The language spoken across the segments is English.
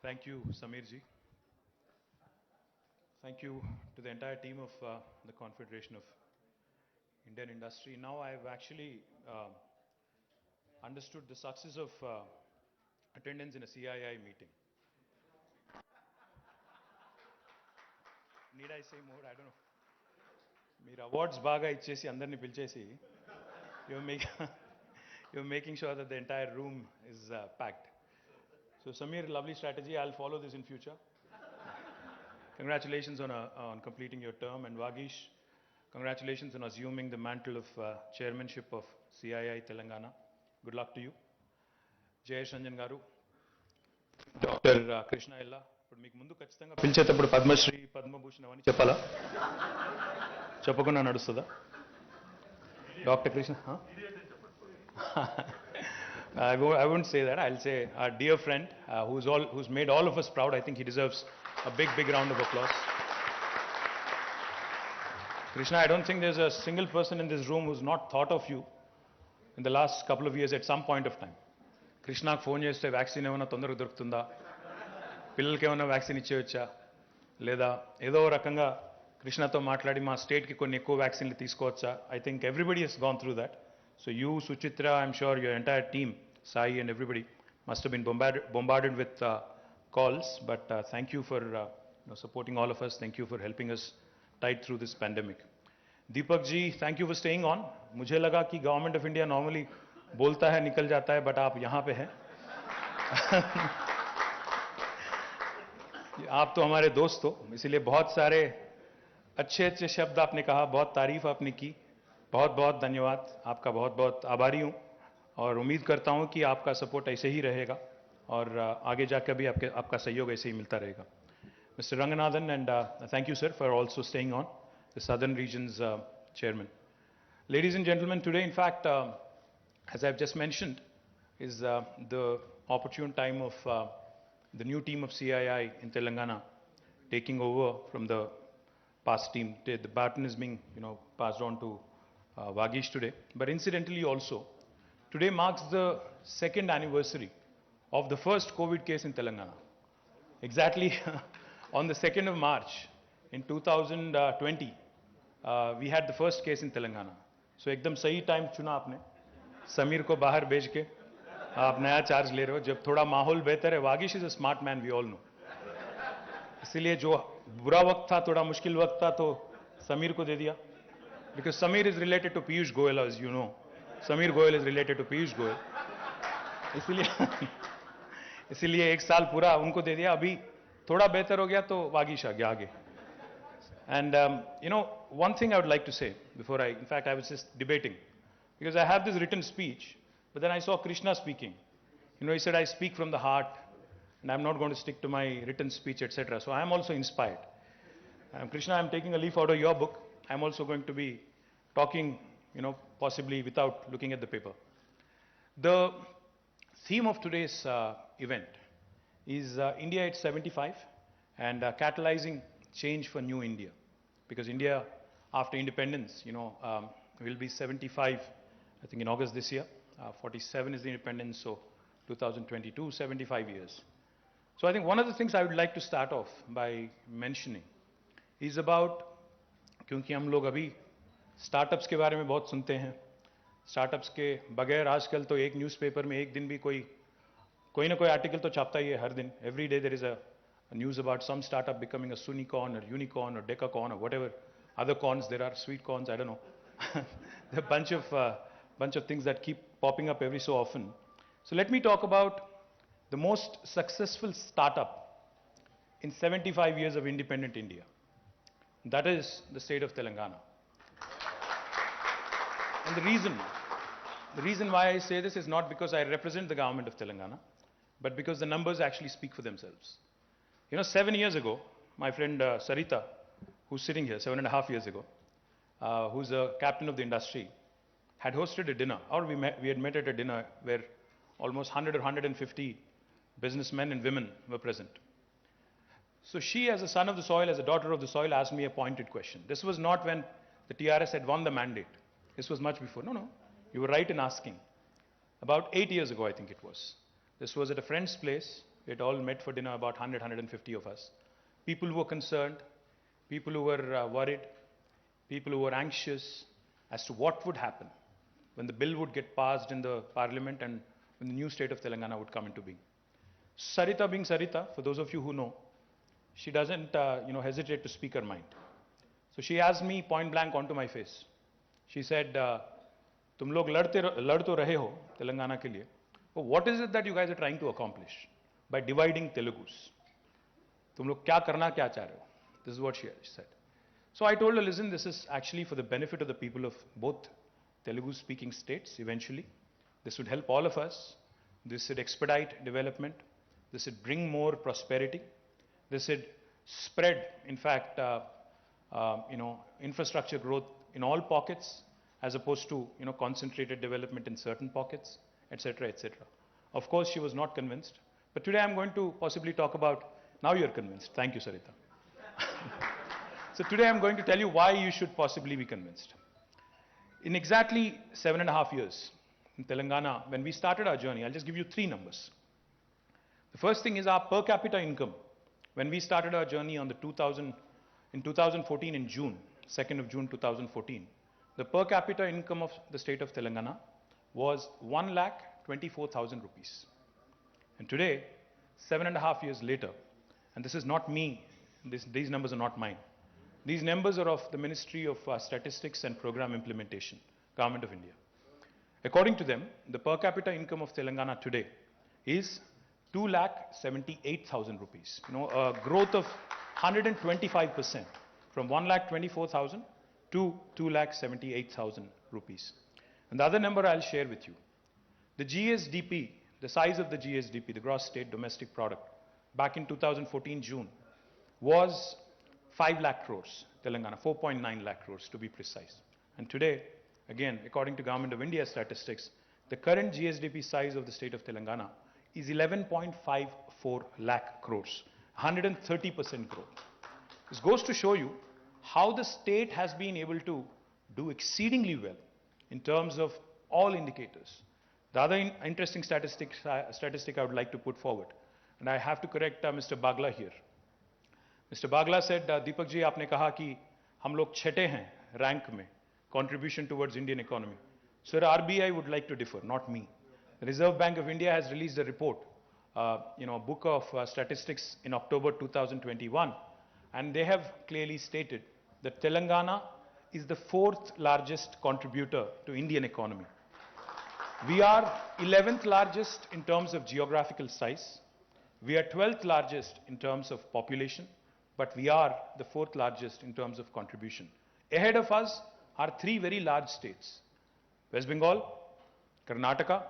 Thank you, Samir ji. Thank you to the entire team of the Confederation of Indian Industry. Now I've actually understood the success of attendance in a CII meeting. Need I say more? I don't know. మీరు awards బాగా ఇచ్చేసి అందరినీ పిలిచేసి you're making you're making sure that the entire room is packed. So Samir, lovely strategy. I'll follow this in future. Congratulations on completing your term, and Vagish, congratulations on assuming the mantle of chairmanship of CII Telangana. Good luck to you. Jayesh Ranjan Garu, Dr. Krishna Ella. ఇప్పుడు మీకు ముందు ఖచ్చితంగా పిలిచేటప్పుడు పద్మశ్రీ పద్మభూషణ్ అవన్నీ చెప్పాలా చెప్పకుండా నడుస్తుందా doctor Krishna I won't say that. I'll say our dear friend who's made all of us proud. I think he deserves a big round of applause. Krishna, I don't think there's a single person in this room who's not thought of you in the last couple of years at some point of time. Krishnaకు phone చేస్తే vaccine ఏమైనా తొందరగా దొరుకుతుందా, పిల్లలకి ఏమైనా vaccine ఇచ్చేయచ్చా, లేదా ఏదో రకంగా కృష్ణతో మాట్లాడి మా స్టేట్కి కొన్ని ఎక్కువ వ్యాక్సిన్లు తీసుకోవచ్చా. I think everybody has gone through that. So you, Suchitra, I'm sure your entire team, Sai and everybody, must have been bombarded with calls. But thank you for supporting all of us. Thank you for helping us tide through this pandemic. Deepak ji, thank you for staying on. मुझे लगा कि government of India normally बोलता है निकल जाता है, but आप यहाँ पे हैं. आप तो हमारे दोस्त हो, इसीलिए बहुत सारे अच्छे शब्द आपने कहा, बहुत तारीफ आपने की. बहुत बहुत धन्यवाद, आपका बहुत बहुत आभारी हूँ और उम्मीद करता हूँ कि आपका सपोर्ट ऐसे ही रहेगा और आगे जाकर भी आपका सहयोग ऐसे ही मिलता रहेगा. Mr. Ranganathan, and thank you, sir, for also staying on, the Southern Region's chairman. Ladies and gentlemen, today, in fact, as I've just mentioned, is the opportune time of the new team of CII in Telangana taking over from the past team. The baton is being, passed on to Vagish today. But incidentally also, today marks the second anniversary of the first COVID case in Telangana. Exactly on the 2nd of March in 2020, we had the first case in Telangana. So एकदम सही time चुना आपने, समीर को बाहर भेज के आप नया चार्ज ले रहे हो जब थोड़ा माहौल बेहतर है. Vagish is a smart man, we all know. इसलिए जो बुरा वक्त था, थोड़ा मुश्किल वक्त था, तो समीर को दे दिया. Because Samir is related to Piyush Goyal, as you know. Samir Goyal is related to Piyush Goyal. इसीलिए एक साल पूरा उनको दे दिया. अभी थोड़ा बेहतर हो गया तो वागिश आ गया आगे. And one thing I would like to say before in fact, I was just debating because I have this written speech, but then I saw Krishna speaking. He said, I speak from the heart and I'm not going to stick to my written speech, etc. So I am also inspired. Krishna, I'm taking a leaf out of your book. I'm also going to be talking, possibly without looking at the paper. The theme of today's event is India at 75 and catalyzing change for new India. Because India, after independence, will be 75, I think in August this year. 47 is the independence, so 2022, 75 years. So I think one of the things I would like to start off by mentioning is about, क्योंकि हम लोग अभी startups के बारे में बहुत सुनते हैं. स्टार्टअप्स के बगैर आजकल तो एक न्यूज़पेपर में एक दिन भी कोई ना कोई आर्टिकल तो छापता ही है हर दिन. Every day there is a news about some startup becoming a soonicorn और यूनिकॉर्न और डेकाकॉर्न और whatever other corns there are, sweet corns, I don't know. There are bunch of things that keep popping up every so often. So let me talk about the most successful startup in 75 years of independent India. That is the state of Telangana. And the reason why I say this is not because I represent the government of Telangana, but because the numbers actually speak for themselves. 7 years ago, my friend Sarita, who's sitting here, 7.5 years ago, who's a captain of the industry, had hosted a dinner, or we had met at a dinner where almost 100 or 150 businessmen and women were present. So she, as a son of the soil, as a daughter of the soil, asked me a pointed question. This was not when the TRS had won the mandate. This was much before. No, you were right in asking. About 8 years ago, I think it was. This was at a friend's place We had all met for dinner, about 100, 150 of us. People who were concerned, people who were worried, people who were anxious as to what would happen when the bill would get passed in the parliament and when the new state of Telangana would come into being. Sarita being Sarita, for those of you who know, she doesn't hesitate to speak her mind. So she asked me point blank onto my face. She said, "Tum log lad to rahe ho Telangana ke liye. But what is it that you guys are trying to accomplish by dividing Telugus? Tum log kya karna kya cha rahe ho?" This is what she said. So I told her, listen, this is actually for the benefit of the people of both Telugu-speaking states eventually. This would help all of us. This would expedite development. This would bring more prosperity. This would spread, in fact, infrastructure growth in all pockets as opposed to, concentrated development in certain pockets, etc., etc. Of course, she was not convinced. But today I'm going to possibly talk about, now you're convinced. Thank you, Sarita. So today I'm going to tell you why you should possibly be convinced. In exactly 7.5 years in Telangana, when we started our journey, I'll just give you 3 numbers. The first thing is our per capita income. When we started our journey in 2014 in June, 2nd of June 2014, the per capita income of the state of Telangana was 1,24,000 rupees. And today, 7.5 years later, and this is not me, these numbers are not mine. These numbers are of the Ministry of Statistics and Program Implementation, Government of India. According to them, the per capita income of Telangana today is 2,78,000 rupees. A growth of 125% from 1,24,000 to 2,78,000 rupees. And the other number I'll share with you. The GSDP, the size of the GSDP, the gross state domestic product, back in 2014 June, was 5 lakh crores, Telangana, 4.9 lakh crores to be precise. And today, again, according to Government of India statistics, the current GSDP size of the state of Telangana is 11.54 lakh crores, 130% growth. This goes to show you how the state has been able to do exceedingly well in terms of all indicators. The other interesting statistic I would like to put forward, and I have to correct Mr. Bagla here. Mr. Bagla said, Deepak ji, आपने कहा कि हम लोग छठे हैं rank में, contribution towards Indian economy. Sir, RBI would like to differ, not me. The Reserve Bank of India has released a report, a book of statistics in October 2021, and they have clearly stated that Telangana is the 4th largest contributor to Indian economy. We are 11th largest in terms of geographical size. We are 12th largest in terms of population, but we are the 4th largest in terms of contribution. Ahead of us are 3 very large states: West Bengal, Karnataka,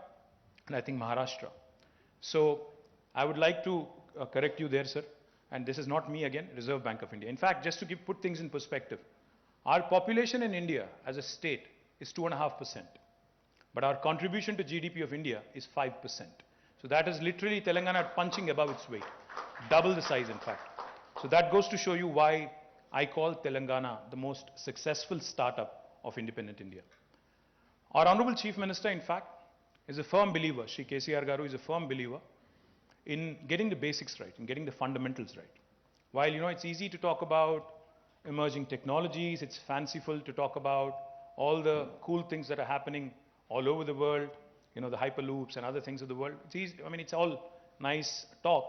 and I think Maharashtra. So I would like to correct you there, sir. And this is not me again, Reserve Bank of India. In fact, just to put things in perspective, our population in India as a state is 2.5%. But our contribution to GDP of India is 5%. So that is literally Telangana punching above its weight. Double the size, in fact. So that goes to show you why I call Telangana the most successful startup of independent India. Our Honorable Chief Minister, in fact, is a firm believer, Shri KCR Garu is a firm believer in getting the basics right, in getting the fundamentals right. While, it's easy to talk about emerging technologies, it's fanciful to talk about all the cool things that are happening all over the world, the hyperloops and other things of the world. It's easy, it's all nice talk,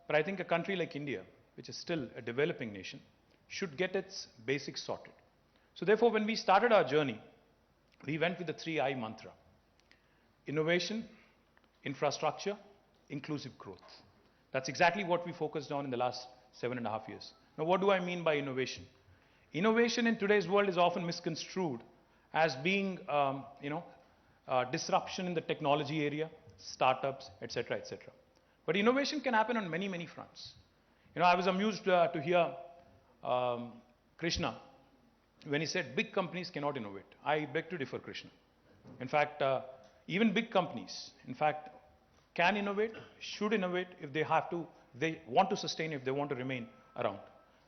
but I think a country like India, which is still a developing nation, should get its basics sorted. So therefore, when we started our journey, we went with the 3I mantra: innovation, infrastructure, inclusive growth. That's exactly what we focused on in the last 7.5 years. Now, what do I mean by innovation? Innovation in today's world is often misconstrued as being, disruption in the technology area, startups, etc., etc. But innovation can happen on many, many fronts. I was amused to hear Krishna when he said big companies cannot innovate. I beg to differ, Krishna. In fact, even big companies, can innovate, should innovate if they have to, they want to sustain, if they want to remain around.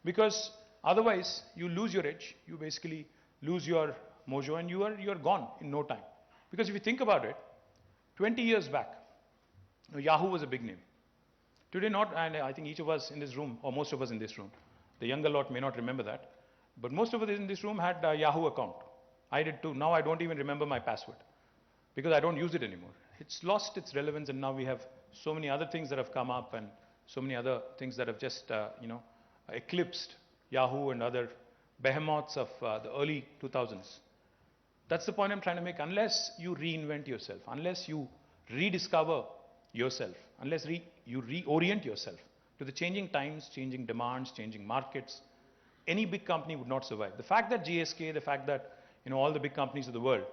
Because otherwise, you lose your edge, you basically lose your mojo, and you are gone in no time. Because if you think about it, 20 years back, Yahoo was a big name. Today not, and I think each of us in this room, or most of us in this room, the younger lot may not remember that, but most of us in this room had a Yahoo account. I did too. Now I don't even remember my password because I don't use it anymore. It's lost its relevance, and now we have so many other things that have come up and so many other things that have just, eclipsed Yahoo and other behemoths of the early 2000s. That's the point I'm trying to make. Unless you reinvent yourself, unless you rediscover yourself, unless you reorient yourself to the changing times, changing demands, changing markets, any big company would not survive. The fact that GSK, the fact that all the big companies of the world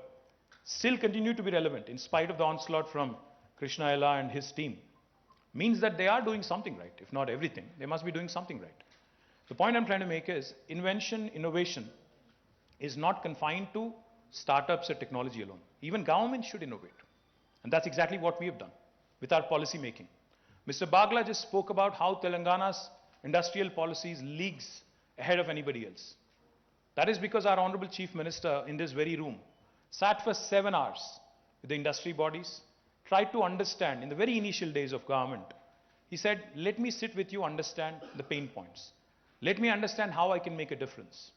still continue to be relevant in spite of the onslaught from Krishna Ella and his team means that they are doing something right. If not everything, they must be doing something right. The point I'm trying to make is invention, innovation is not confined to startups or technology alone. Even government should innovate. And that's exactly what we have done with our policy making. Mr. Bagla just spoke about how Telangana's industrial policies leagues ahead of anybody else. That is because our Honorable Chief Minister in this very room sat for 7 hours with the industry bodies, tried to understand in the very initial days of government. He said, let me sit with you, understand the pain points. Let me understand how I can make a difference.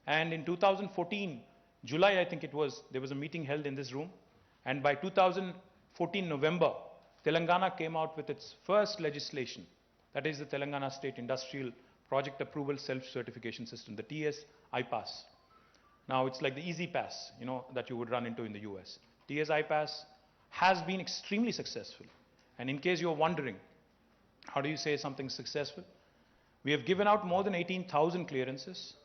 And in 2014, July I think it was, there was a meeting held in this room. And by 2014 November, Telangana came out with its first legislation. That is the Telangana State Industrial Project Approval Self-Certification System, the TS iPass. Now it's like the easy pass, that you would run into in the US. TS iPass has been extremely successful. And in case you're wondering, how do you say something successful? We have given out more than 18,000 clearances.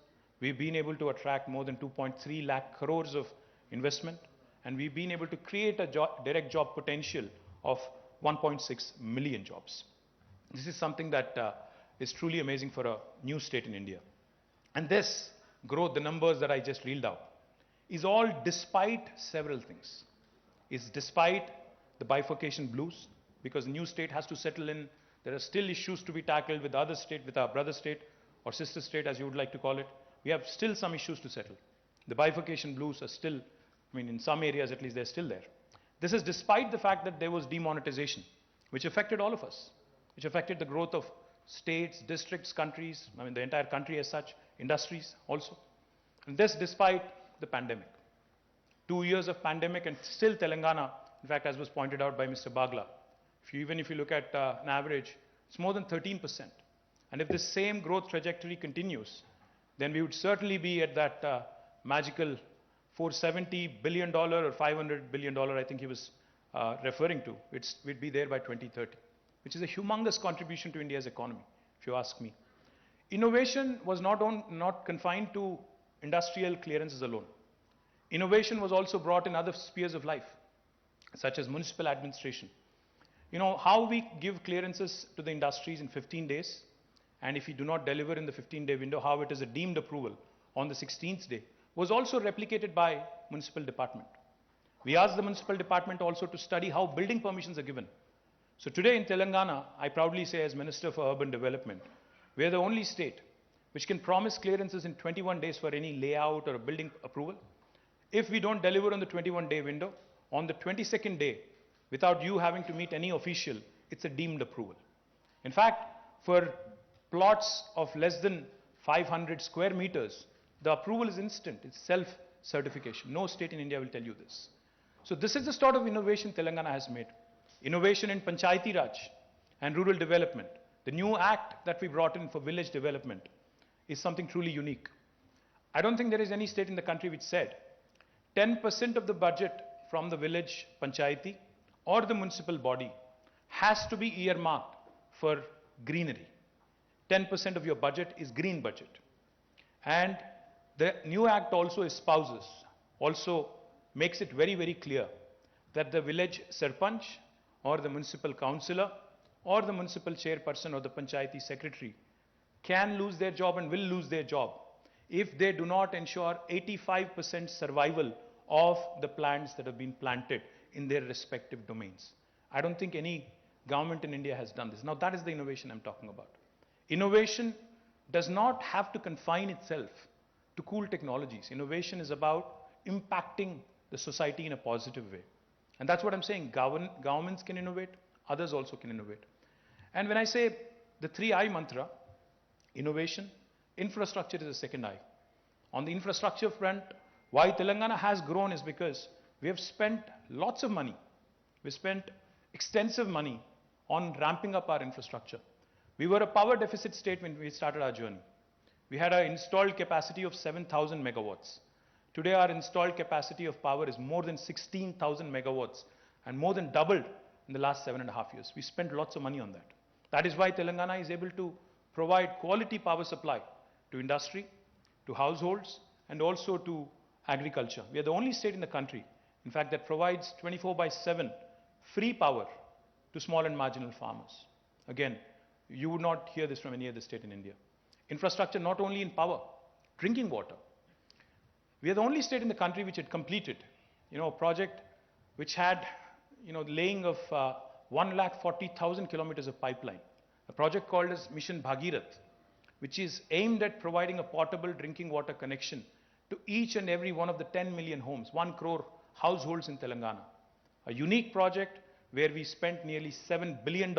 We've been able to attract more than 2.3 lakh crores of investment. And we've been able to create a direct job potential of 1.6 million jobs. This is something that is truly amazing for a new state in India. And this growth, the numbers that I just reeled out, is all despite several things. It's despite the bifurcation blues, because the new state has to settle in. There are still issues to be tackled with the other state, with our brother state, or sister state, as you would like to call it. We have still some issues to settle. The bifurcation blues are still, in some areas at least, they're still there. This is despite the fact that there was demonetization, which affected all of us, which affected the growth of states, districts, countries, the entire country as such, industries also. And this despite the pandemic. 2 years of pandemic and still Telangana, in fact, as was pointed out by Mr. Bagla, even if you look at an average, it's more than 13%. And if this same growth trajectory continues, then we would certainly be at that magical $470 billion or $500 billion, I think he was referring to. We'd be there by 2030, which is a humongous contribution to India's economy, if you ask me. Innovation was not confined to industrial clearances alone. Innovation was also brought in other spheres of life, such as municipal administration. How we give clearances to the industries in 15 days, and if you do not deliver in the 15-day window, how it is a deemed approval on the 16th day, was also replicated by municipal department. We asked the municipal department also to study how building permissions are given. So today in Telangana, I proudly say as Minister for Urban Development, we are the only state which can promise clearances in 21 days for any layout or a building approval. If we don't deliver on the 21-day window, on the 22nd day, without you having to meet any official, it's a deemed approval. In fact, for plots of less than 500 square meters, the approval is instant. It's self-certification. No state in India will tell you this. So this is the sort of innovation Telangana has made. Innovation in Panchayati Raj and rural development. The new act that we brought in for village development is something truly unique. I don't think there is any state in the country which said 10% of the budget from the village Panchayati or the municipal body has to be earmarked for greenery. 10% of your budget is green budget. And the new act also espouses, also makes it very, very clear that the village sarpanch or the municipal councillor or the municipal chairperson or the panchayati secretary can lose their job and will lose their job if they do not ensure 85% survival of the plants that have been planted in their respective domains. I don't think any government in India has done this. Now that is the innovation I'm talking about. Innovation does not have to confine itself to cool technologies. Innovation is about impacting the society in a positive way. And that's what I'm saying. Governments can innovate, others also can innovate. And when I say the 3I mantra, innovation, infrastructure is the second I. On the infrastructure front, why Telangana has grown is because we have spent lots of money. We spent extensive money on ramping up our infrastructure. We were a power deficit state when we started our journey. We had an installed capacity of 7,000 megawatts. Today, our installed capacity of power is more than 16,000 megawatts and more than doubled in the last 7.5 years. We spent lots of money on that. That is why Telangana is able to provide quality power supply to industry, to households, and also to agriculture. We are the only state in the country, in fact, that provides 24/7 free power to small and marginal farmers. Again, you would not hear this from any other state in India. Infrastructure not only in power, drinking water. We are the only state in the country which had completed, a project which had, the laying of 140,000 kilometers of pipeline. A project called as Mission Bhagirath, which is aimed at providing a portable drinking water connection to each and every one of the 10 million homes, 1 crore households in Telangana. A unique project where we spent nearly $7 billion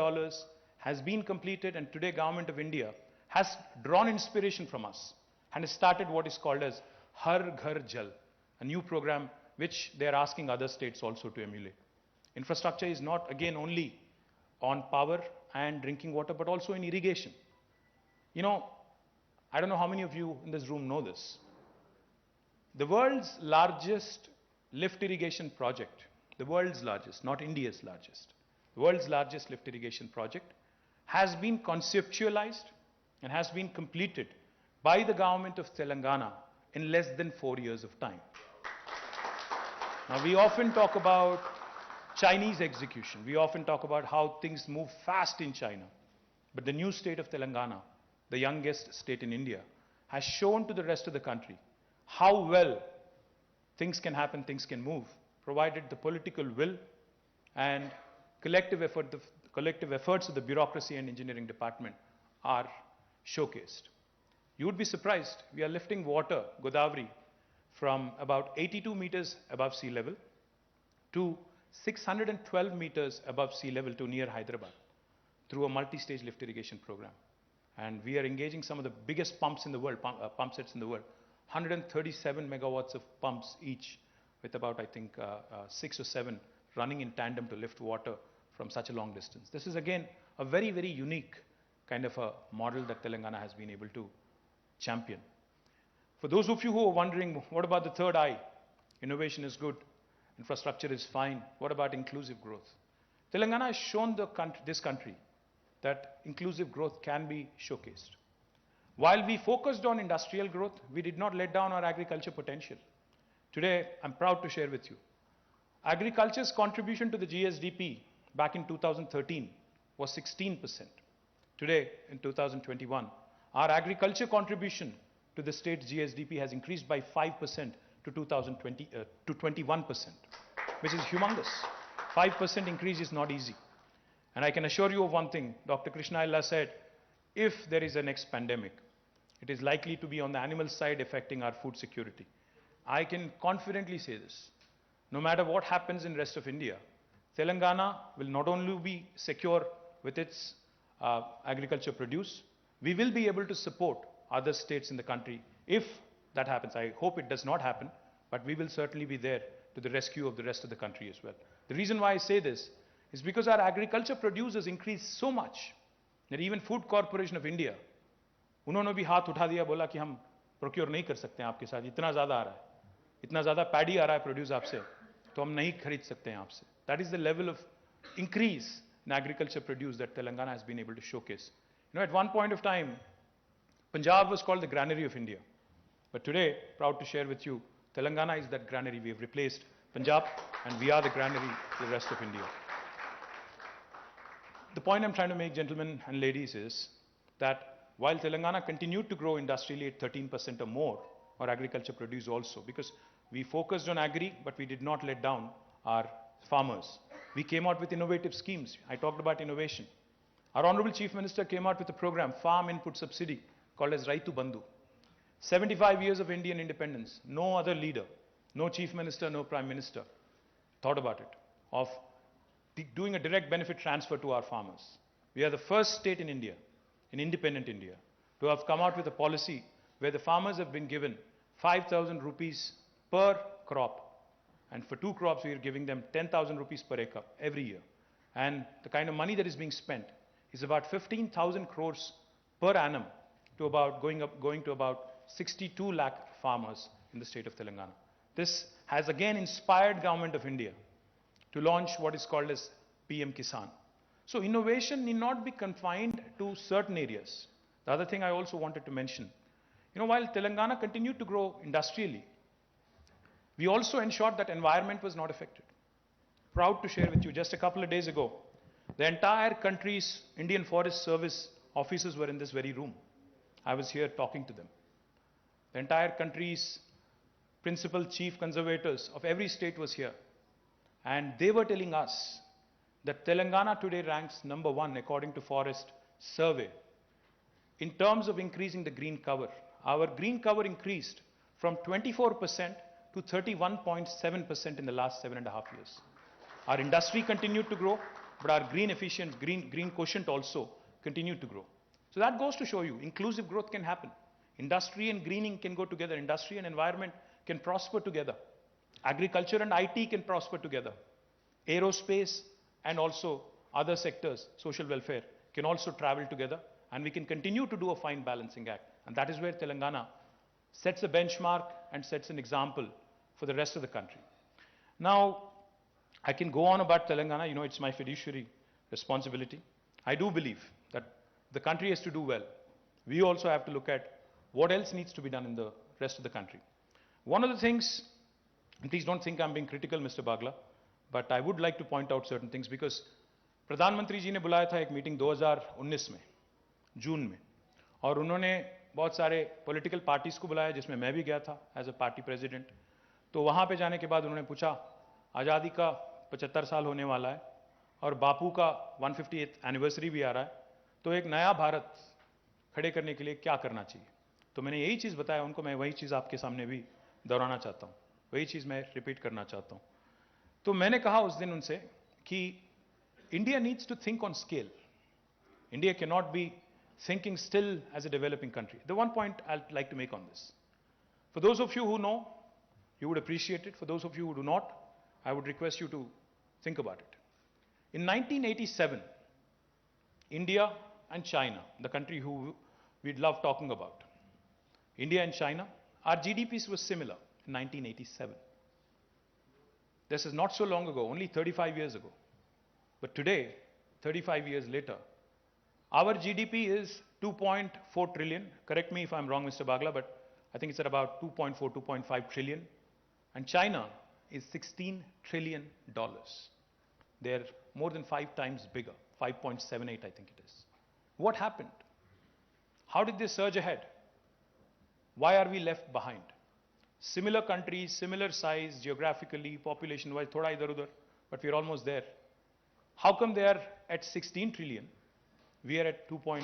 has been completed, and today Government of India has drawn inspiration from us and has started what is called as Har Ghar Jal, a new program which they are asking other states also to emulate. Infrastructure is not, again, only on power and drinking water, but also in irrigation. I don't know how many of you in this room know this. The world's largest lift irrigation project, the world's largest, not India's largest, the world's largest lift irrigation project has been conceptualized and has been completed by the government of Telangana in less than 4 years of time. Now, we often talk about Chinese execution. We often talk about how things move fast in China. But the new state of Telangana, the youngest state in India, has shown to the rest of the country how well things can happen, things can move, provided the political will and collective efforts of the bureaucracy and engineering department are showcased. You would be surprised, we are lifting water, Godavari, from about 82 meters above sea level to 612 meters above sea level to near Hyderabad through a multi-stage lift irrigation program. And we are engaging some of the biggest pumps in the world, pump sets in the world, 137 megawatts of pumps each, with about, 6 or 7 running in tandem to lift water from such a long distance. This is, again, a very, very unique kind of a model that Telangana has been able to champion. For those of you who are wondering, what about the third I? Innovation is good, infrastructure is fine. What about inclusive growth? Telangana has shown this country that inclusive growth can be showcased. While we focused on industrial growth, we did not let down our agriculture potential. Today, I'm proud to share with you, agriculture's contribution to the GSDP back in 2013 was 16%. Today, in 2021, our agriculture contribution to the state's GSDP has increased by 5% to 21%, which is humongous. 5% increase is not easy. And I can assure you of one thing, Dr. Krishna Illa said, if there is a next pandemic, it is likely to be on the animal side affecting our food security. I can confidently say this. No matter what happens in the rest of India, Telangana will not only be secure with its agriculture produce, we will be able to support other states in the country if that happens. I hope it does not happen, but we will certainly be there to the rescue of the rest of the country as well. The reason why I say this is because our agriculture produce has increased so much that even Food Corporation of India, उन्होंने भी हाथ उठा दिया, बोला कि हम procure नहीं कर सकते हैं आपके साथ, इतना ज़्यादा आ रहा है, इतना ज़्यादा पैडी आ रहा है प्रोड्यूस आपसे, तो हम नहीं खरीद सकते हैं आपसे. That is the level of increase in agriculture produce that Telangana has been able to showcase. At one point of time, Punjab was called the granary of India. But today, proud to share with you, Telangana is that granary. We have replaced Punjab, and we are the granary to the rest of India. The point I'm trying to make, gentlemen and ladies, is that while Telangana continued to grow industrially at 13% or more, our agriculture produce also, because we focused on agri, but we did not let down our farmers. We came out with innovative schemes. I talked about innovation. Our Honorable Chief Minister came out with a program, Farm Input Subsidy, called as Raitu Bandhu. 75 years of Indian independence, no other leader, no Chief Minister, no Prime Minister thought about it, of doing a direct benefit transfer to our farmers. We are the first state in India, in independent India, to have come out with a policy where the farmers have been given 5,000 rupees per crop. And for 2 crops, we are giving them 10,000 rupees per acre every year. And the kind of money that is being spent is about 15,000 crores per annum to about going to about 62 lakh farmers in the state of Telangana. This has again inspired Government of India to launch what is called as PM Kisan. So innovation need not be confined to certain areas. The other thing I also wanted to mention, while Telangana continued to grow industrially, we also ensured that environment was not affected. Proud to share with you, just a couple of days ago, the entire country's Indian Forest Service officers were in this very room. I was here talking to them. The entire country's principal chief conservators of every state was here. And they were telling us that Telangana today ranks number 1 according to Forest Survey in terms of increasing the green cover. Our green cover increased from 24% to 31.7% in the last 7.5 years. Our industry continued to grow, but our green quotient also continued to grow. So that goes to show you, inclusive growth can happen. Industry and greening can go together. Industry and environment can prosper together. Agriculture and IT can prosper together. Aerospace and also other sectors, social welfare, can also travel together. And we can continue to do a fine balancing act. And that is where Telangana sets a benchmark and sets an example for the rest of the country. Now, I can go on about Telangana. It's my fiduciary responsibility. I do believe that the country has to do well. We also have to look at what else needs to be done in the rest of the country. One of the things, and please don't think I'm being critical, Mr. Bagla, but I would like to point out certain things because प्रधान मंत्री जी ने बुलाया था एक meeting 2019 में, जून में, और उन्होंने बहुत सारे पॉलिटिकल पार्टीज को बुलाया जिसमें मैं भी गया था एज अ पार्टी प्रेसिडेंट. तो वहाँ पे जाने के बाद उन्होंने पूछा, आज़ादी का 75 साल होने वाला है और बापू का 150th एनिवर्सरी भी आ रहा है, तो एक नया भारत खड़े करने के लिए क्या करना चाहिए. तो मैंने यही चीज़ बताया उनको. मैं वही चीज़ आपके सामने भी दोहराना चाहता हूँ, वही चीज़ मैं रिपीट करना चाहता हूँ. तो मैंने कहा उस दिन उनसे कि India needs to think on scale. India cannot be thinking still as a developing country. The one point I'd like to make on this. For those of you who know, you would appreciate it. For those of you who do not, I would request you to think about it. In 1987, India and China, the country who we'd love talking about, India and China, our GDPs were similar in 1987. This is not so long ago, only 35 years ago. But today, 35 years later, our GDP is 2.4 trillion. Correct me if I'm wrong, Mr. Bagla, but I think it's at about 2.4, 2.5 trillion. And China is $16 trillion. They're more than 5 times bigger, 5.78 I think it is. What happened? How did they surge ahead? Why are we left behind? Similar countries, similar size, geographically, population-wise, thoda idhar udhar, but we're almost there. How come they are at 16 trillion? We are at 2.4,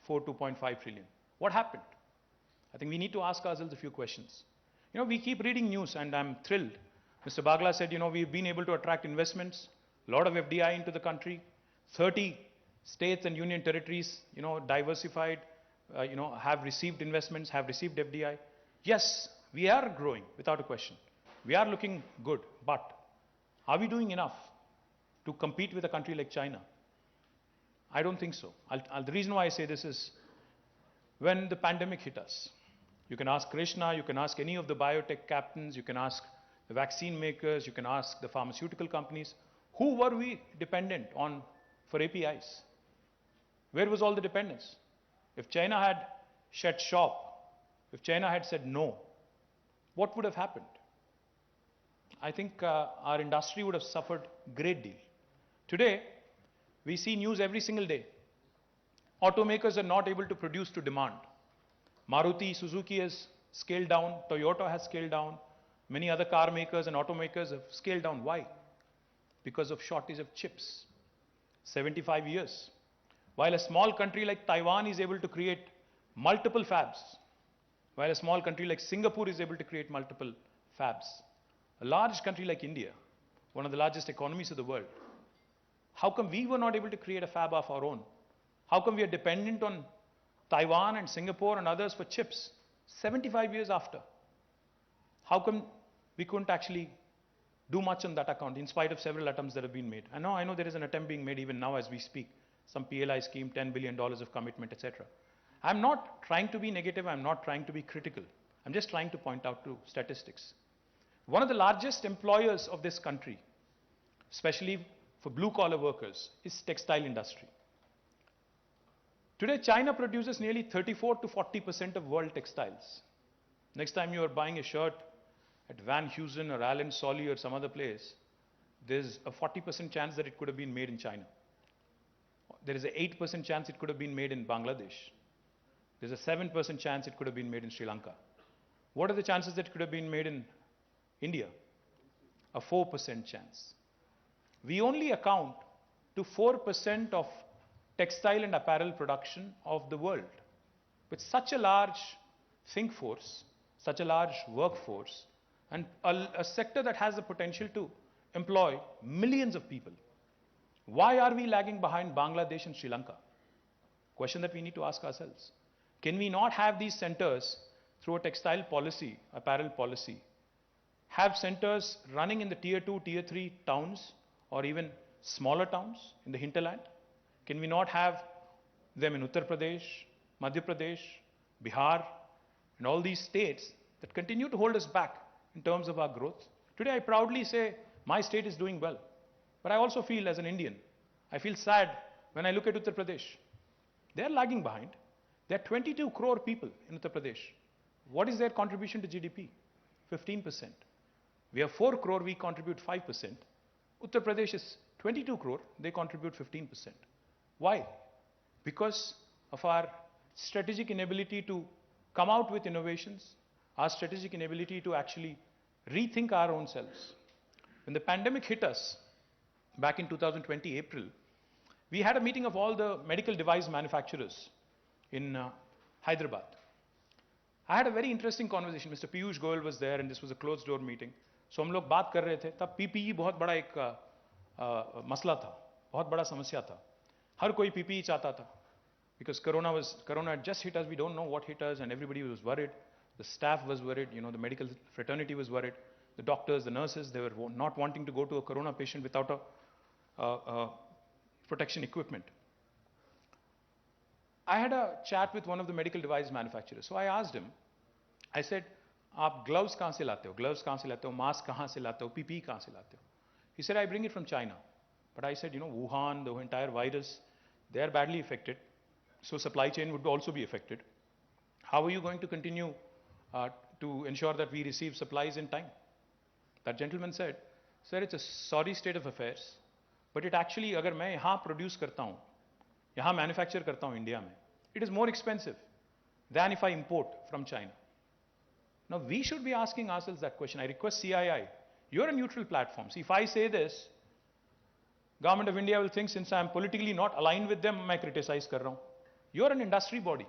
2.5 trillion. What happened? I think we need to ask ourselves a few questions. We keep reading news and I'm thrilled. Mr. Bagla said, we've been able to attract investments, a lot of FDI into the country, 30 states and union territories, diversified, have received investments, have received FDI. Yes, we are growing without a question. We are looking good, but are we doing enough to compete with a country like China? I don't think so. The reason why I say this is when the pandemic hit us, you can ask Krishna, you can ask any of the biotech captains, you can ask the vaccine makers, you can ask the pharmaceutical companies, who were we dependent on for APIs? Where was all the dependence? If China had shut shop, if China had said no, what would have happened? I think our industry would have suffered a great deal. Today, we see news every single day. Automakers are not able to produce to demand. Maruti, Suzuki has scaled down, Toyota has scaled down, many other car makers and automakers have scaled down. Why? Because of shortage of chips. 75 years. While a small country like Taiwan is able to create multiple fabs, while a small country like Singapore is able to create multiple fabs, a large country like India, one of the largest economies of the world, how come we were not able to create a fab of our own How come we are dependent on Taiwan and Singapore and others for chips 75 years after? How come we couldn't actually do much on that account in spite of several attempts that have been made? I know there is an attempt being made even now as we speak. Some PLI scheme, $10 billion of commitment, etc. I'm not trying to be negative. I'm not trying to be critical. I'm just trying to point out to statistics. One of the largest employers of this country, especially for blue-collar workers, is textile industry. Today, China produces nearly 34 to 40% of world textiles. Next time you are buying a shirt at Van Heusen or Allen Solly or some other place, there's a 40% chance that it could have been made in China. There is an 8% chance it could have been made in Bangladesh. There's a 7% chance it could have been made in Sri Lanka. What are the chances that it could have been made in India? A 4% chance. We only account to 4% of textile and apparel production of the world. With such a large think force, such a large workforce, and a sector that has the potential to employ millions of people, why are we lagging behind Bangladesh and Sri Lanka? Question that we need to ask ourselves. Can we not have these centers through a textile policy, apparel policy, have centers running in the tier 2, tier 3 towns or even smaller towns in the hinterland? Can we not have them in Uttar Pradesh, Madhya Pradesh, Bihar, and all these states that continue to hold us back in terms of our growth? Today I proudly say my state is doing well. But I also feel as an Indian, I feel sad when I look at Uttar Pradesh. They are lagging behind. There are 22 crore people in Uttar Pradesh. What is their contribution to GDP? 15%. We have 4 crore, we contribute 5%. Uttar Pradesh is 22 crore, they contribute 15%. Why? Because of our strategic inability to come out with innovations, our strategic inability to actually rethink our own selves. When the pandemic hit us back in 2020 April, we had a meeting of all the medical device manufacturers in Hyderabad. I had a very interesting conversation. Mr. Piyush Goyal was there and this was a closed door meeting. So हम लोग बात कर रहे थे, तब PPE बहुत बड़ा एक मसला था, बहुत बड़ा समस्या था. हर कोई PPE चाहता था. Because Corona had just hit us, we don't know what hit us, and everybody was worried. The staff was worried, the medical fraternity was worried. The doctors, the nurses, they were not wanting to go to a Corona patient without a protection equipment. I had a chat with one of the medical device manufacturers. So I asked him, I said, आप gloves कहाँ से लाते हो? Gloves कहाँ से लाते हो? Mask कहाँ से लाते हो? PPE कहाँ से लाते हो? He said, I bring it from China. But I said, Wuhan, the entire virus, they are badly affected. So supply chain would also be affected. How are you going to continue to ensure that we receive supplies in time? That gentleman said, sir, it's a sorry state of affairs, but it actually, अगर मैं यहाँ produce करता हूँ, यहाँ manufacture करता हूँ India में, it is more expensive than if I import from China. Now we should be asking ourselves that question. I request CII, you're a neutral platform. See, if I say this, Government of India will think since I'm politically not aligned with them, मैं criticize कर रहा हूँ. You're an industry body.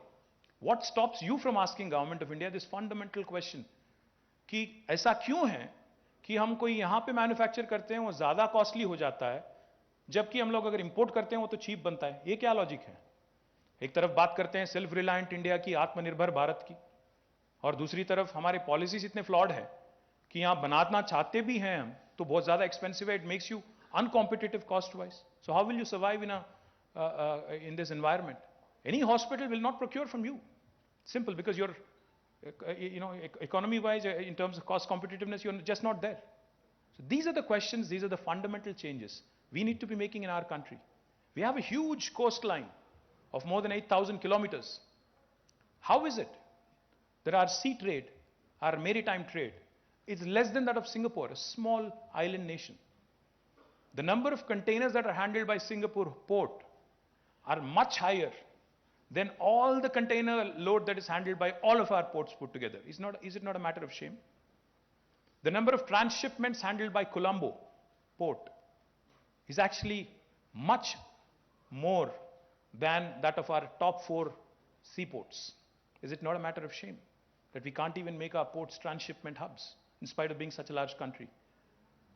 What stops you from asking Government of India this fundamental question? कि ऐसा क्यों है कि हम कोई यहाँ पे मैन्युफैक्चर करते हैं वो ज़्यादा कॉस्टली हो जाता है, जबकि हम लोग अगर इंपोर्ट करते हैं वो तो चीप बनता है? ये क्या लॉजिक है? एक तरफ बात करते हैं सेल्फ रिलायंट इंडिया की, आत्मनिर्भर भारत की, और दूसरी तरफ हमारे पॉलिसीज इतने फ्लॉड है कि यहाँ बनाना चाहते भी हैं हम तो बहुत ज़्यादा एक्सपेंसिव है. It makes you uncompetitive cost-wise. So how will you survive in this environment? Any hospital will not procure from you. Simple, because you're, economy-wise, in terms of cost competitiveness, you're just not there. So these are the questions, these are the fundamental changes we need to be making in our country. We have a huge coastline of more than 8,000 kilometers. How is it that our sea trade, our maritime trade, is less than that of Singapore, a small island nation? The number of containers that are handled by Singapore port are much higher than all the container load that is handled by all of our ports put together. Is it not a matter of shame? The number of transshipments handled by Colombo port is actually much more than that of our top 4 seaports. Is it not a matter of shame that we can't even make our ports transshipment hubs in spite of being such a large country?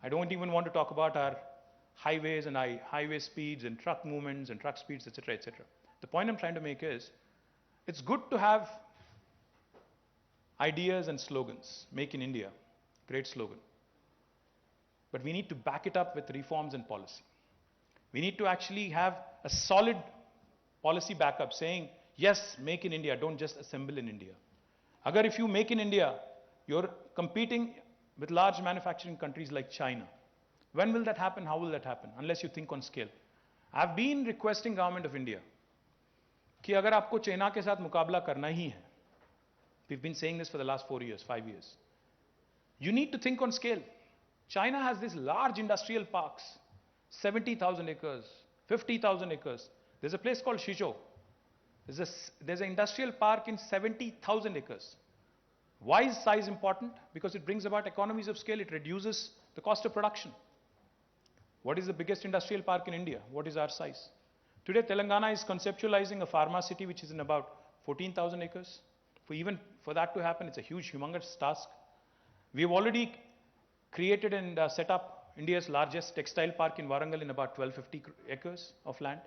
I don't even want to talk about our highways and highway speeds and truck movements and truck speeds, etc., etc. The point I'm trying to make is, it's good to have ideas and slogans. Make in India, great slogan. But we need to back it up with reforms and policy. We need to actually have a solid policy backup saying, yes, make in India, don't just assemble in India. Agar if you make in India, you're competing with large manufacturing countries like China. When will that happen? How will that happen? Unless you think on scale. I've been requesting government of India कि अगर आपको China के साथ मुकाबला करना ही है, we've been saying this for the last 4 years, 5 years, you need to think on scale. China has these large industrial parks, 70,000 acres, 50,000 acres. There's a place called Shizhou. There's an industrial park in 70,000 acres. Why is size important? Because it brings about economies of scale. It reduces the cost of production. What is the biggest industrial park in India? What is our size? Today, Telangana is conceptualizing a pharma city which is in about 14,000 acres. Even for that to happen, it's a huge, humongous task. We've already created and set up India's largest textile park in Warangal in about 1250 acres of land.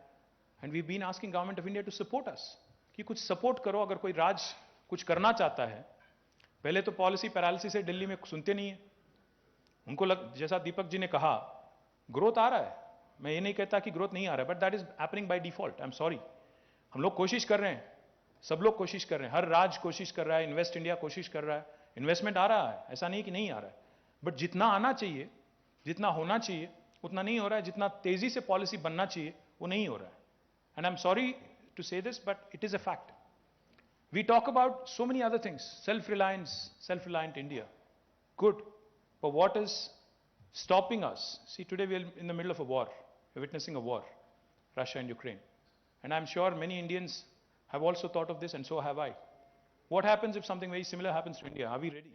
And we've been asking government of India to support us. कि कुछ support करो अगर कोई राज कुछ करना चाहता है. पहले तो पॉलिसी पैरालिसिस से दिल्ली में सुनते नहीं है. उनको जैसा दीपक जी ने कहा, ग्रोथ आ रहा है. मैं ये नहीं कहता कि ग्रोथ नहीं आ रहा है, but that is happening by default. I am sorry. हम लोग कोशिश कर रहे हैं, सब लोग कोशिश कर रहे हैं, हर राज कोशिश कर रहा है, इन्वेस्ट इंडिया कोशिश कर रहा है, इन्वेस्टमेंट आ रहा है, ऐसा नहीं कि नहीं आ रहा है. बट जितना आना चाहिए, जितना होना चाहिए, उतना नहीं हो रहा है. जितना तेजी से पॉलिसी बनना चाहिए, वो नहीं हो रहा है. And I am sorry to say this, but it is a fact. We talk about so many other things, self-reliance, self-reliant India. Good. But what is stopping us? See, today we are in the middle of a war. We're witnessing a war, Russia and Ukraine. And I'm sure many Indians have also thought of this, and so have I. What happens if something very similar happens to India? Are we ready,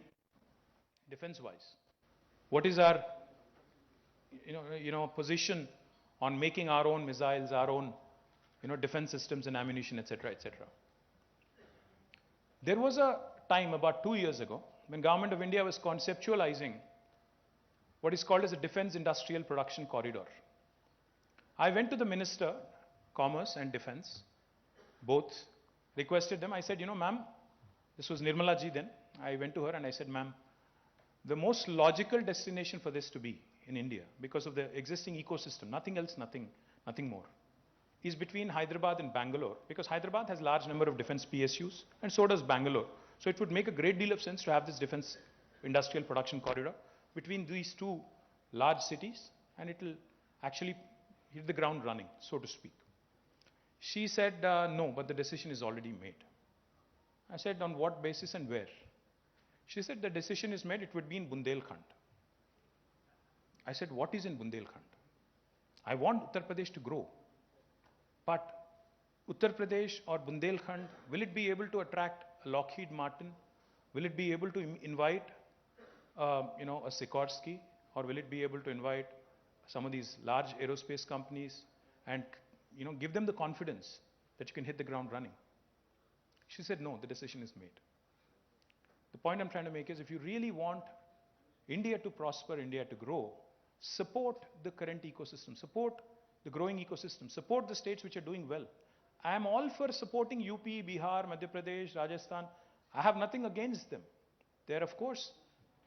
defense-wise? What is our, position on making our own missiles, our own, defense systems and ammunition, etc., etc.? There was a time about 2 years ago when Government of India was conceptualizing what is called as a defense industrial production corridor. I went to the Minister, Commerce and Defense, both, requested them. I said, ma'am, this was Nirmala ji then. I went to her and I said, ma'am, the most logical destination for this to be in India, because of the existing ecosystem, nothing else, nothing more, is between Hyderabad and Bangalore, because Hyderabad has a large number of defense PSUs, and so does Bangalore. So it would make a great deal of sense to have this defense industrial production corridor between these two large cities, and it will actually hit the ground running, so to speak. She said, no, but the decision is already made. I said, on what basis and where? She said, the decision is made, it would be in Bundelkhand. I said, what is in Bundelkhand? I want Uttar Pradesh to grow. But Uttar Pradesh or Bundelkhand, will it be able to attract a Lockheed Martin? Will it be able to invite, a Sikorsky? Or will it be able to invite some of these large aerospace companies and, give them the confidence that you can hit the ground running? She said, no, the decision is made. The point I'm trying to make is, if you really want India to prosper, India to grow, support the current ecosystem, support the growing ecosystem, support the states which are doing well. I am all for supporting UP, Bihar, Madhya Pradesh, Rajasthan. I have nothing against them. They are, of course,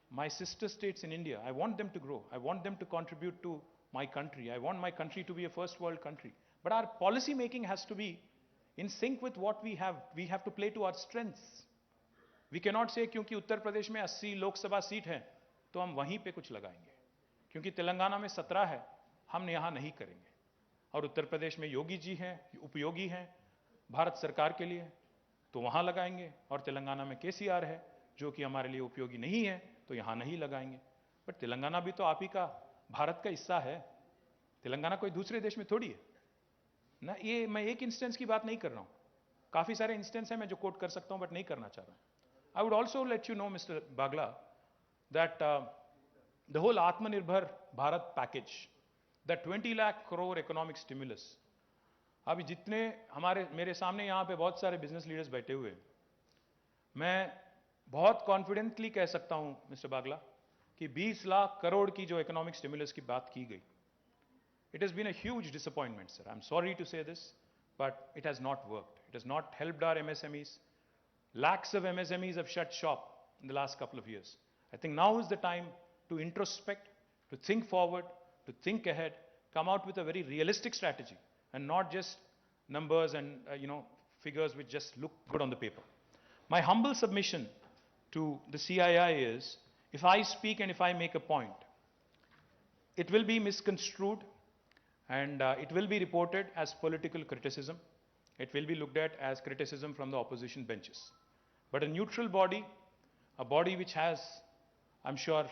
my sister states in India. I want them to grow. I want them to contribute to my country. I want my country to be a first world country. But our policy making has to be in sync with what we have. We have to play to our strengths. We cannot say, क्योंकि उत्तर प्रदेश में 80 Lok Sabha seat हैं, तो हम वहीं पे कुछ लगाएंगे. क्योंकि तेलंगाना में 17 है, हम यहाँ नहीं करेंगे. और उत्तर प्रदेश में योगी जी हैं, उपयोगी हैं भारत सरकार के लिए, तो वहाँ लगाएंगे. और तेलंगाना में KCR है, जो कि हमारे लिए उपयोगी नहीं है, तो यहाँ नहीं लगाएंगे. बट तेलंगाना भी तो आप ही का भारत का हिस्सा है. तेलंगाना कोई दूसरे देश में थोड़ी है ना. ये मैं एक इंस्टेंस की बात नहीं कर रहा हूँ, काफी सारे इंस्टेंस हैं मैं जो कोट कर सकता हूँ, बट नहीं करना चाह रहा. I would also let you know, Mr. Bagla, that the whole Atmanirbhar Bharat package, that 20 lakh crore economic stimulus, अभी जितने मेरे सामने यहाँ पे बहुत सारे बिजनेस लीडर्स बैठे हुए, मैं बहुत कॉन्फिडेंटली कह सकता हूँ मिस्टर बागला कि 20 लाख करोड़ की जो इकोनॉमिक स्टिमुलस की बात की गई, It has been a huge disappointment, sir. I'm sorry to say this, but it has not worked. It has not helped our MSMEs. Lakhs of MSMEs have shut shop in the last couple of years. I think now is the time to introspect, to think forward, to think ahead, come out with a very realistic strategy, and not just numbers and figures which just look good on the paper. My humble submission to the CII is, if I speak and if I make a point, it will be misconstrued and it will be reported as political criticism. It will be looked at as criticism from the opposition benches. But a neutral body, a body which has, I'm sure,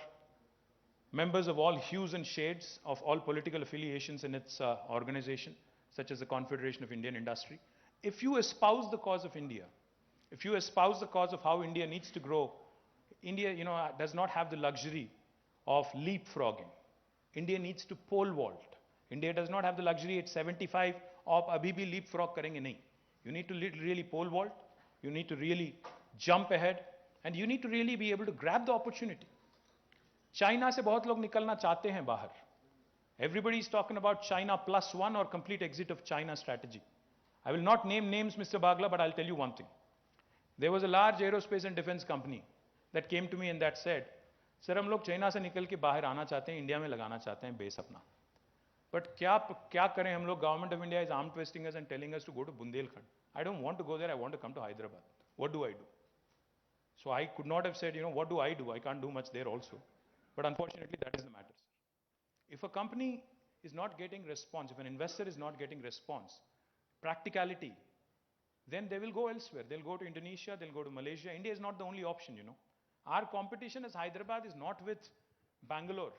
members of all hues and shades of all political affiliations in its organization, such as the Confederation of Indian Industry, if you espouse the cause of India, if you espouse the cause of how India needs to grow, India, does not have the luxury of leapfrogging. India needs to pole vault. India does not have the luxury at 75 of abhi bhi leapfrog karenge nahi. You need to really pole vault. You need to really jump ahead, and you need to really be able to grab the opportunity. China se bahut log nikalna chahte hain bahar. Everybody is talking about China +1 or complete exit of China strategy. I will not name names, Mr. Bagla, but I'll tell you one thing. There was a large aerospace and defense company that came to me and that said, sir, हम लोग China से निकल के बाहर आना चाहते हैं, India में लगाना चाहते हैं बेस अपना. But क्या करें हम लोग? Government of India is arm twisting us and telling us to go to Bundelkhand. I don't want to go there. I want to come to Hyderabad. What do I do? So I could not have said, what do? I can't do much there also. But unfortunately, that is the matter, sir. If a company is not getting response, if an investor is not getting response, practicality, then they will go elsewhere. They'll go to Indonesia, they'll go to Malaysia. India is not the only option, Our competition as Hyderabad is not with Bangalore.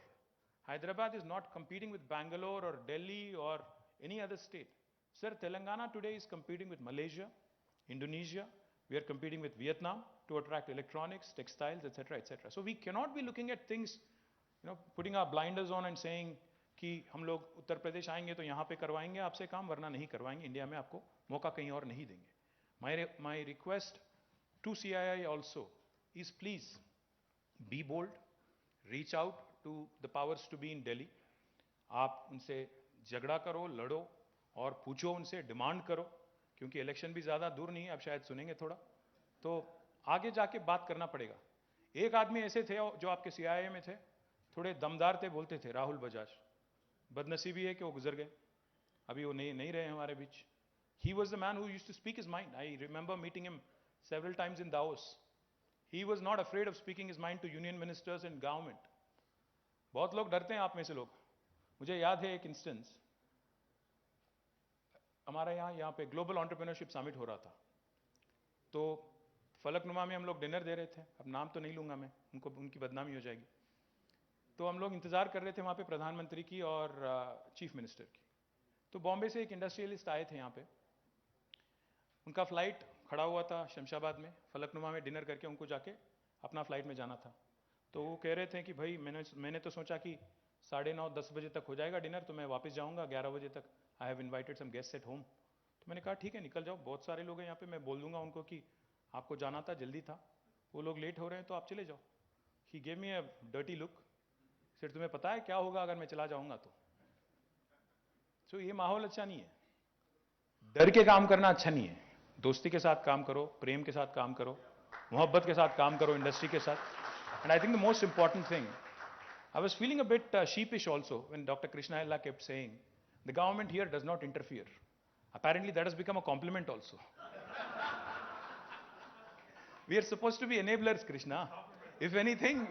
Hyderabad is not competing with Bangalore or Delhi or any other state. Sir, Telangana today is competing with Malaysia, Indonesia. We are competing with Vietnam to attract electronics, textiles, etc., etc. So we cannot be looking at things, putting our blinders on and saying कि हम लोग उत्तर प्रदेश आएंगे तो यहाँ पे करवाएंगे आपसे काम, वरना नहीं करवाएंगे, इंडिया में आपको मौका कहीं और नहीं देंगे. My request to CII also is please be bold, reach out to the powers to be in Delhi. आप उनसे झगड़ा करो, लड़ो और पूछो उनसे, डिमांड करो, क्योंकि इलेक्शन भी ज़्यादा दूर नहीं है, आप शायद सुनेंगे थोड़ा, तो आगे जाके बात करना पड़ेगा. एक आदमी ऐसे थे जो आपके CII में थे, थोड़े दमदार थे, बोलते थे, राहुल बजाज. बदनसीबी है कि वो गुजर गए, अभी वो नहीं रहे हमारे बीच. He was the man who used to speak his mind. I remember meeting him several times in Davos. He was not afraid of speaking his mind to union ministers and government. बहुत लोग डरते हैं आप में से लोग. मुझे याद है एक इंस्टेंस, हमारा यहाँ पे ग्लोबल एंटरप्रेन्योरशिप समिट हो रहा था, तो फलकनुमा में हम लोग डिनर दे रहे थे. अब नाम तो नहीं लूंगा मैं, उनकी बदनामी हो जाएगी. तो हम लोग इंतजार कर रहे थे वहाँ पे प्रधानमंत्री की और चीफ मिनिस्टर की. तो बॉम्बे से एक इंडस्ट्रियलिस्ट आए थे यहाँ पे, उनका फ्लाइट खड़ा हुआ था शमशाबाद में, फलकनुमा में डिनर करके उनको जाके अपना फ्लाइट में जाना था. तो वो कह रहे थे कि भाई मैंने तो सोचा कि 9:30-10 बजे तक हो जाएगा डिनर, तो मैं वापस जाऊंगा 11 बजे तक. I have invited some guest at home. तो मैंने कहा ठीक है निकल जाओ, बहुत सारे लोग हैं यहाँ पे, मैं बोल दूंगा उनको कि आपको जाना था, जल्दी था, वो लोग लेट हो रहे हैं तो आप चले जाओ. He gave me a dirty look. Sir तुम्हें पता है क्या होगा अगर मैं चला जाऊंगा तो? सो ये माहौल अच्छा नहीं है. डर के काम करना अच्छा नहीं है. दोस्ती के साथ काम करो, प्रेम के साथ काम करो, मोहब्बत के साथ काम करो, इंडस्ट्री के साथ. And I think the most important thing, I was feeling a bit sheepish also when Dr. Krishna Ella kept saying, the government here does not interfere. Apparently that has become a compliment also. We are supposed to be enablers, Krishna. If anything,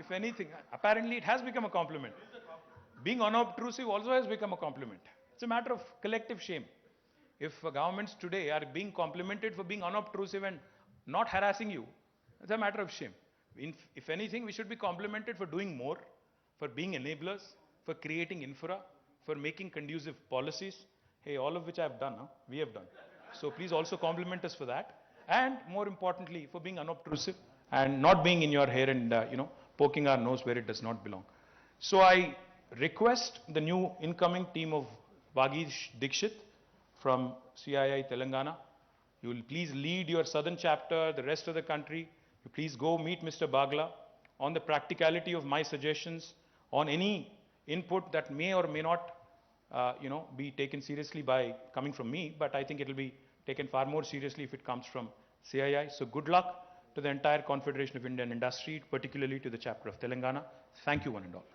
apparently it has become a compliment. Being unobtrusive also has become a compliment. It's a matter of collective shame. If governments today are being complimented for being unobtrusive and not harassing you, it's a matter of shame. If anything, we should be complimented for doing more, for being enablers, for creating infra, for making conducive policies. Hey, all of which I have done, we have done. So please also compliment us for that. And more importantly, for being unobtrusive and not being in your hair and, poking our nose where it does not belong. So I request the new incoming team of Vagish Dikshit from CII Telangana, you will please lead your southern chapter, the rest of the country. You please go meet Mr. Bagla on the practicality of my suggestions, on any input that may or may not be taken seriously by coming from me, but I think it will be taken far more seriously if it comes from CII. So good luck to the entire Confederation of Indian Industry, particularly to the chapter of Telangana. Thank you, one and all.